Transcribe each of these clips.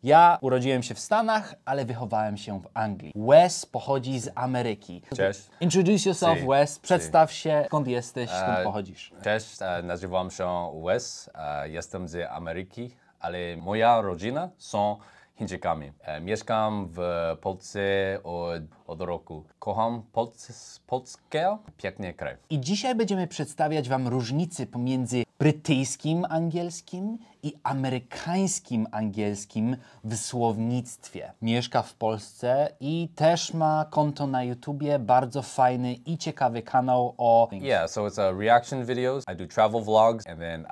Ja urodziłem się w Stanach, ale wychowałem się w Anglii. Wes pochodzi z Ameryki. Cześć. Introduce yourself, Si. Wes. Przedstaw się, skąd jesteś, skąd pochodzisz. Cześć, nazywam się Wes, jestem z Ameryki, ale moja rodzina są Chińczykami. Mieszkam w Polsce od roku. Kocham Polskę, piękny kraj. I dzisiaj będziemy przedstawiać Wam różnice pomiędzy brytyjskim angielskim i amerykańskim angielskim w słownictwie. Mieszka w Polsce i też ma konto na YouTubie, bardzo fajny i ciekawy kanał o... Yeah, so it's reaction videos. I do travel vlogs and then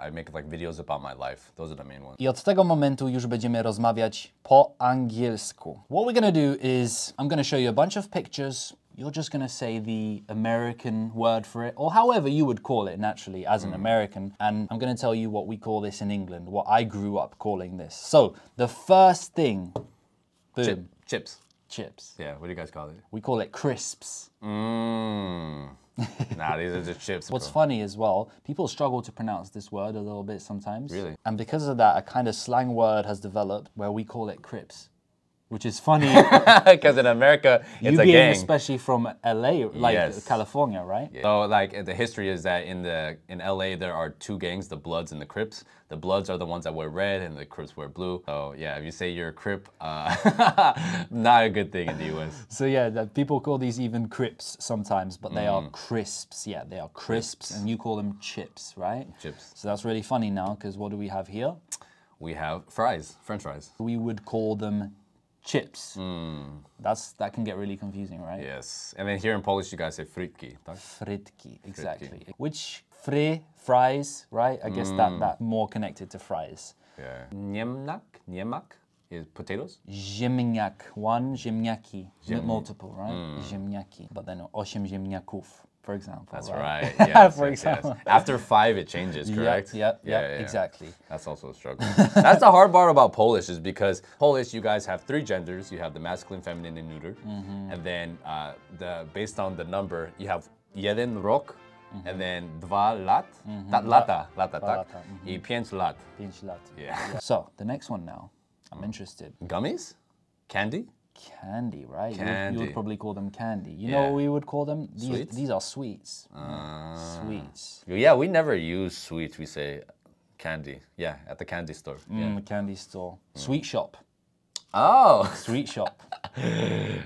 I make like videos about my life. Those are the main ones. I od tego momentu już będziemy rozmawiać po angielsku. What we're gonna do is I'm gonna show you a bunch of pictures. You're just gonna say the American word for it, or however you would call it naturally as an American. And I'm gonna tell you what we call this in England, what I grew up calling this. So the first thing, boom, Chips. chips. Yeah, what do you guys call it? We call it crisps. Nah, these are just chips. What's bro. funny as well, people struggle to pronounce this word a little bit sometimes. Really? And because of that, a kind of slang word has developed where we call it crips, which is funny. Because in America, it's You a being gang. especially from LA, like Yes. California, right? So like the history is that in LA there are two gangs, the Bloods and the Crips. The Bloods are the ones that wear red and the Crips wear blue. So yeah, if you say you're a Crip, not a good thing in the US. So yeah, people call these even crips sometimes, but they are crisps. Yeah, they are crisps, and you call them chips, right? Chips. So that's really funny now, because what do we have here? We have fries, French fries. We would call them chips. That can get really confusing, right? Yes. And then here in Polish you guys say frytki, tak? Frytki, exactly. Which fries, right? I guess that more connected to fries. Yeah. Niemak is potatoes. Ziemniak, one, ziemniaki, multiple, right? Ziemniaki. But then 8 ziemniaków, for example. That's right? right. Yes, For yes, example. yes. After 5 it changes, correct? Yep, Yeah. exactly. That's also a struggle. That's the hard part about Polish is because Polish, you guys have 3 genders. You have the masculine, feminine, and neuter. And then based on the number, you have jeden rok, and then 2 lat, lata, tak? lata, I 5 lat. 5 lat. Yeah. So, the next one now. I'm interested. Gummies? Candy? Candy, right? You Candy. would probably call them candy. You know Yeah. what we would call them? Sweets? These are sweets. Sweets. Yeah, we never use sweets. We say candy. Yeah, at the candy store. Yeah. Candy store. Sweet shop. Oh, Sweet shop.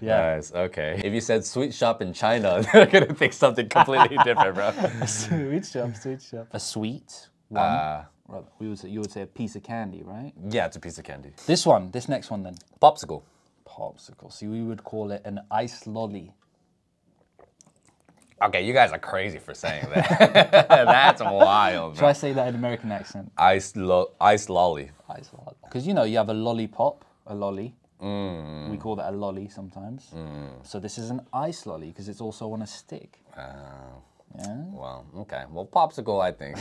Yeah. nice. Okay. If you said sweet shop in China, they're gonna think something completely different, bro. Sweet shop, sweet shop. A sweet one. Well, you would say a piece of candy, right? Yeah, it's a piece of candy. This next one then. Popsicle. Popsicle. So we would call it an ice lolly. Okay, you guys are crazy for saying that. That's wild, Should I bro. say that in American accent? Ice lolly. Ice lolly. Because you know, you have a lollipop, a lolly. We call that a lolly sometimes. So this is an ice lolly because it's also on a stick. Yeah. Well, okay. Well, popsicle, I think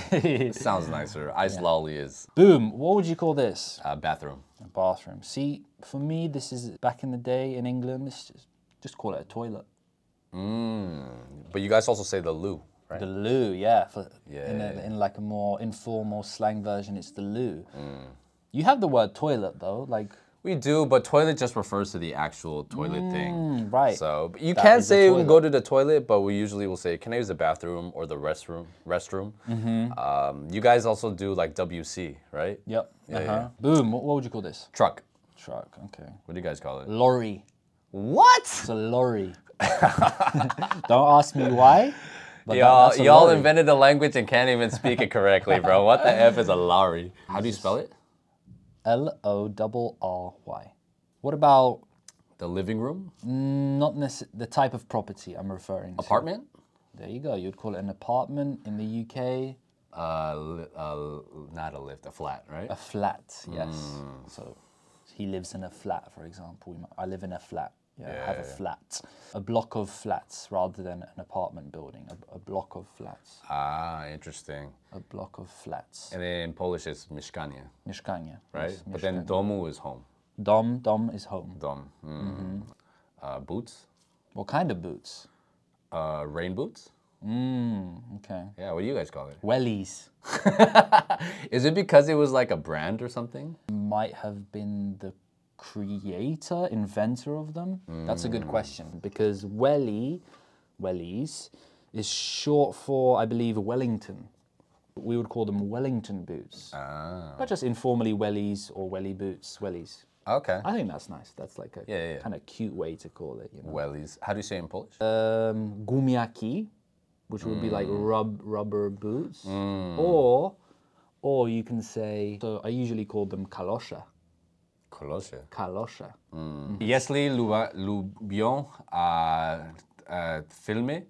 sounds nicer. Ice lolly is Boom. What would you call this? bathroom. A bathroom. See, for me, this is back in the day in England. It's just call it a toilet. But you guys also say the loo, right? The loo, yeah. Yeah. In like a more informal slang version, it's the loo. You have the word toilet though, like. We do, but toilet just refers to the actual toilet thing. Right. So but you That can is the say toilet. go to the toilet, but we usually will say, can I use the bathroom or the restroom? You guys also do like WC, right? Yep. Yeah. Boom. What would you call this? Truck. Truck. Okay. What do you guys call it? Lorry. What? It's a lorry. Don't ask me why. But that's a Y'all lorry. invented the language and can't even speak it correctly, bro. What the F is a lorry? How do you spell it? Lorry. What about The living room? not the type of property I'm referring to? Apartment? There you go. You'd call it an apartment in the UK. Not a lift, a flat, right? A flat, yes. So he lives in a flat, for example. I live in a flat. Yeah, I have a flat. A block of flats rather than an apartment building. A block of flats. Ah, interesting. A block of flats. And then in Polish it's mieszkanie, Mieszkanie. right? Yes, But then domu is home. Dom is home. Dom. Boots? What kind of boots? Rain boots? Okay. Yeah, what do you guys call it? Wellies. Is it because it was like a brand or something? might have been the creator, inventor of them? That's a good question, because wellies is short for, I believe, Wellington. We would call them Wellington boots. But just informally wellies or welly boots, wellies. Okay. I think that's nice. That's like a Yeah. kind of cute way to call it, you know. Wellies. How do you say it in Polish? Gumiaki, which would be like rubber boots. Or you can say, so I usually call them kalosza. Kolosza. Kalosza. Jeśli lubią filmy,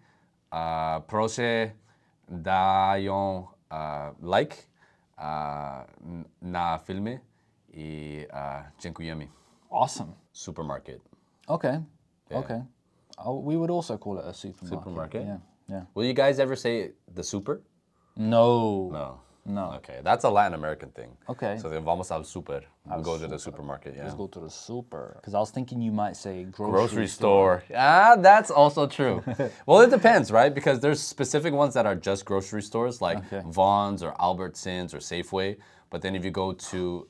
proszę dają like na filmy i dziękujemy. Awesome. Supermarket. Okay. Okay. We would also call it a supermarket. Supermarket? Yeah. Will you guys ever say the super? No. No. Okay, that's a Latin American thing. Okay. So they vamos al super. We'll go to the supermarket, yeah. Let's go to the super. Because I was thinking you might say Grocery store. Ah, that's also true. Well, it depends, right? Because there's specific ones that are just grocery stores, like Vaughn's or Albertsons or Safeway. But then if you go to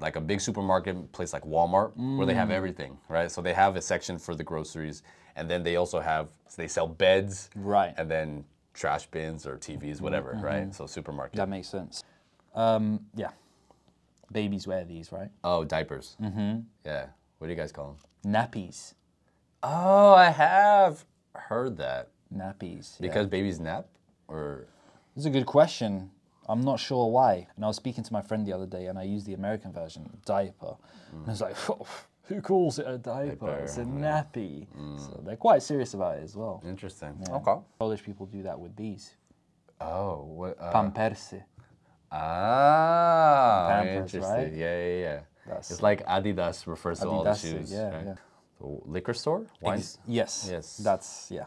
like a big supermarket place like Walmart, where they have everything, right? So they have a section for the groceries, and then they also have, they sell beds, Right. and then trash bins or TVs, whatever, right? So supermarket. That makes sense. Yeah. Babies wear these, right? Oh, diapers. Yeah. What do you guys call them? Nappies. Oh, I have heard that. Nappies. Because babies nap? Or It's a good question. I'm not sure why. And I was speaking to my friend the other day, and I used the American version, diaper. And I was like, oh, who calls it a diaper? It's a nappy. So they're quite serious about it as well. interesting. Yeah. Okay. Polish people do that with these. Oh, what? Pampersy. Pampers, Pampers, interesting. right? Yeah. That's It's like Adidas refers to all the Adidas, shoes. yeah, right? yeah. So, liquor store? Wine? Yes. Yes. That's, yeah.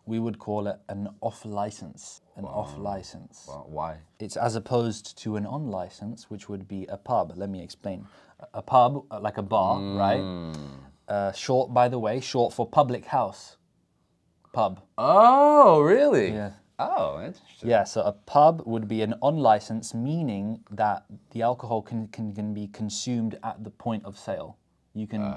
We would call it an off license. An off license. Well, why? It's as opposed to an on license, which would be a pub. Let me explain. A pub, like a bar, right? Short, by the way, short for public house. Pub. Oh, really? Yeah. Oh, interesting. Yeah, so a pub would be an on license, meaning that the alcohol can be consumed at the point of sale. You can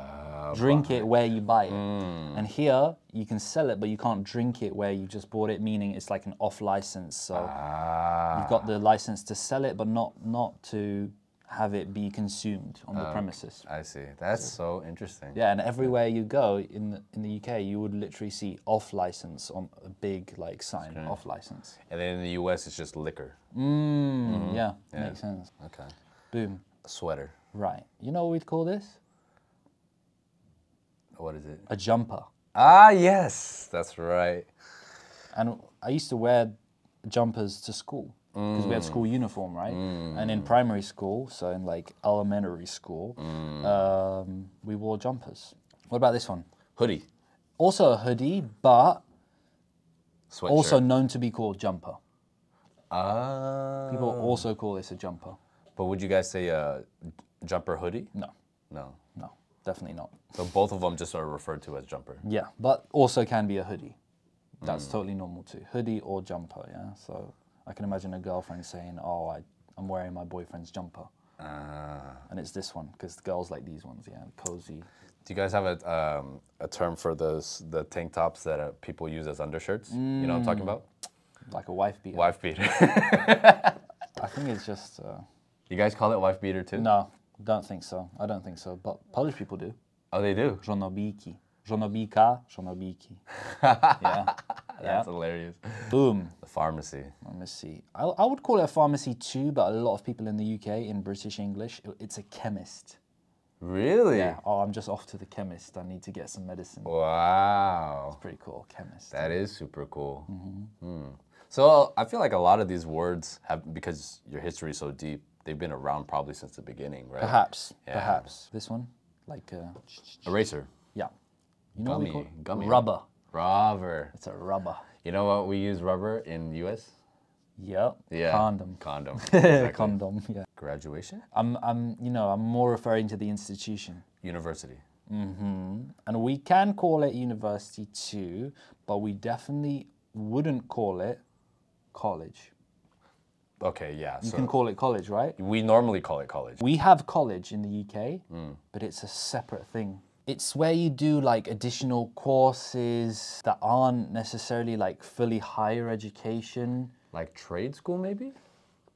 drink it where you buy it. And here, you can sell it, but you can't drink it where you just bought it, meaning it's like an off license. So you've got the license to sell it, but not to have it be consumed on the premises. I see. That's so interesting. Yeah, and everywhere you go in the UK, you would literally see off license on a big like sign, off license. And then in the US, it's just liquor. Yeah, makes sense. Okay. Boom. A sweater. Right. You know what we'd call this? What is it? A jumper. Ah, yes. That's right. And I used to wear jumpers to school because we had school uniform, right? And in primary school, so in like elementary school, we wore jumpers. What about this one? Hoodie. Also a hoodie, but Sweatshirt. also known to be called jumper. Ah. People also call this a jumper. But would you guys say a jumper hoodie? No, No. definitely not. So both of them just are referred to as jumper. Yeah, but also can be a hoodie. That's totally normal too. Hoodie or jumper, yeah? So I can imagine a girlfriend saying, oh, I'm wearing my boyfriend's jumper. And it's this one, because girls like these ones, yeah, cozy. Do you guys have a term for the tank tops that people use as undershirts? You know what I'm talking about? Like a wife beater. Wife beater. I think it's just... You guys call it wife beater too? no, don't think so. I don't think so. But Polish people do. Oh, they do? Żonobiki. Żonobika, żonobiki. Yeah. That's hilarious. Boom. The pharmacy. Let me see. I would call it a pharmacy too, but a lot of people in the UK, in British English, it's a chemist. Really? Yeah. Oh, I'm just off to the chemist. I need to get some medicine. Wow. Pretty cool, chemist. That is super cool. So I feel like a lot of these words have, because your history is so deep, they've been around probably since the beginning, right? Perhaps. Yeah. Perhaps. This one? Like, Eraser. yeah. You know what we Gummy. call it? Gummy. Rubber. Rubber. It's a rubber. You know what we use rubber in US? Yep. Yeah. Condom. Condom. Exactly. Condom, yeah. Graduation? I'm more referring to the institution. University. And we can call it university too, but we definitely wouldn't call it college. Okay, yeah. You So can call it college, right? we normally call it college. We have college in the UK, but it's a separate thing. It's where you do like additional courses that aren't necessarily like fully higher education. Like trade school, maybe?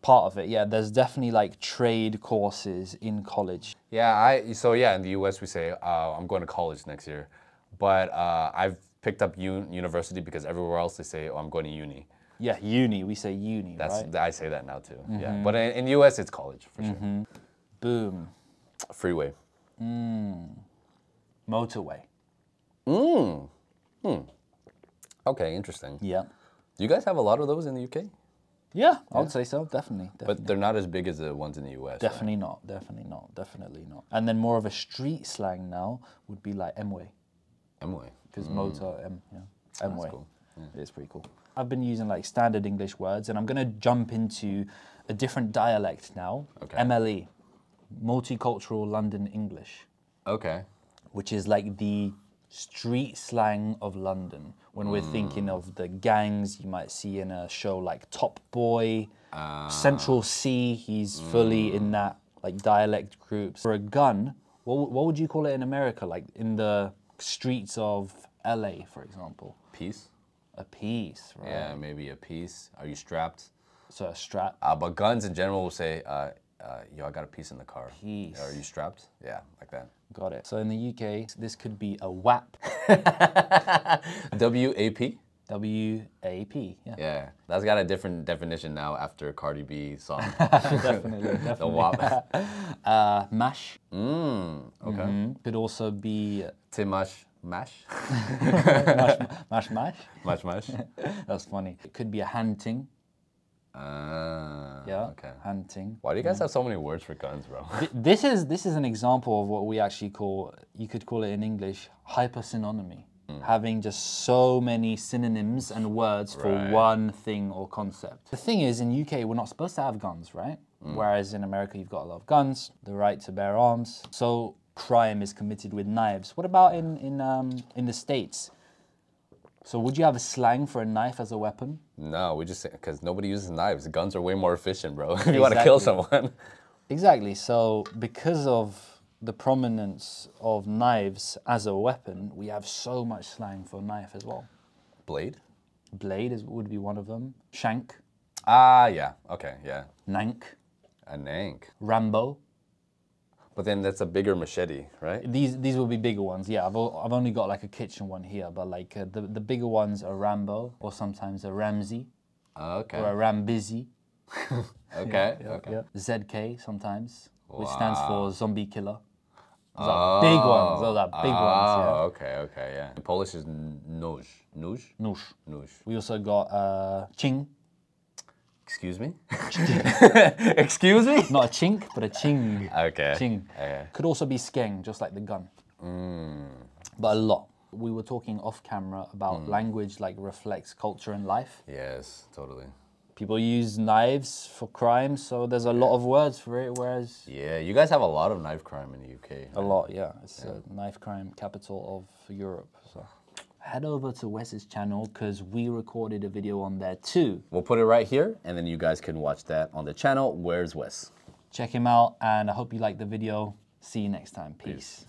Part of it, yeah. There's definitely like trade courses in college. Yeah, in the US we say, I'm going to college next year. But I've picked up university because everywhere else they say, oh, I'm going to uni. Yeah, uni. We say uni, right? I say that now too. Yeah, but in US it's college for sure. Boom. Freeway. Motorway. Okay, interesting. Yeah. Do you guys have a lot of those in the UK? Yeah, I would say so. Definitely. But they're not as big as the ones in the US. Definitely not. Definitely not. Definitely not. And then more of a street slang now would be like M-way. Emway. Because motor, M-way. cool. It's pretty cool. I've been using like standard English words, and I'm going to jump into a different dialect now. Okay. MLE, Multicultural London English, Okay. which is like the street slang of London. When we're thinking of the gangs you might see in a show like Top Boy, Central C, he's fully in that like dialect groups. For a gun, what would you call it in America? Like in the streets of LA, for example? Piece. A piece, right? Yeah, maybe a piece. Are you strapped? So a strap. But guns in general will say, yo, I got a piece in the car. Piece. Are you strapped? Yeah, like that. Got it. So in the UK, this could be a WAP. W-A-P? W-A-P, yeah. Yeah, that's got a different definition now after Cardi B song. Definitely. The WAP. Mash. Okay. Could also be Timash mash. mash. Mash mash. That's funny. It could be a hunting. Yeah. Okay. Hunting. Why do you guys have so many words for guns, bro? This is an example of what we actually call, you could call it in English, hypersynonymy. Having just so many synonyms and words for one thing or concept. The thing is, in UK, we're not supposed to have guns, right? Whereas in America, you've got a lot of guns, the right to bear arms. So crime is committed with knives. What about in the States? So would you have a slang for a knife as a weapon? No, we just say, because nobody uses knives. Guns are way more efficient, bro. If you want to kill someone. Exactly. So because of the prominence of knives as a weapon, we have so much slang for knife as well. Blade? Blade would be one of them. Shank. Ah, yeah. Okay, yeah. Nank. A nank. Rambo. But then that's a bigger machete, right? These will be bigger ones. Yeah, I've only got like a kitchen one here, but like the bigger ones are Rambo, or sometimes a Ramsey, Okay. or a Rambizi. Okay. Yeah. ZK sometimes, which stands for zombie killer. Those are big ones. Those are big ones. Yeah. Oh, okay, yeah. In Polish is nóż. Nóż? Nóż. Nóż. We also got ching. Excuse me? Excuse me? Not a chink, but a ching. Okay. Ching. Okay. Could also be skeng, just like the gun. But a lot. We were talking off camera about language like reflects culture and life. Yes, totally. People use knives for crime, so there's a lot of words for it, whereas... Yeah, you guys have a lot of knife crime in the UK. A lot, yeah. It's a knife crime capital of Europe, so... Head over to Wes's channel, because we recorded a video on there too. We'll put it right here, and then you guys can watch that on the channel. Where's Wes? Check him out, and I hope you liked the video. See you next time. Peace.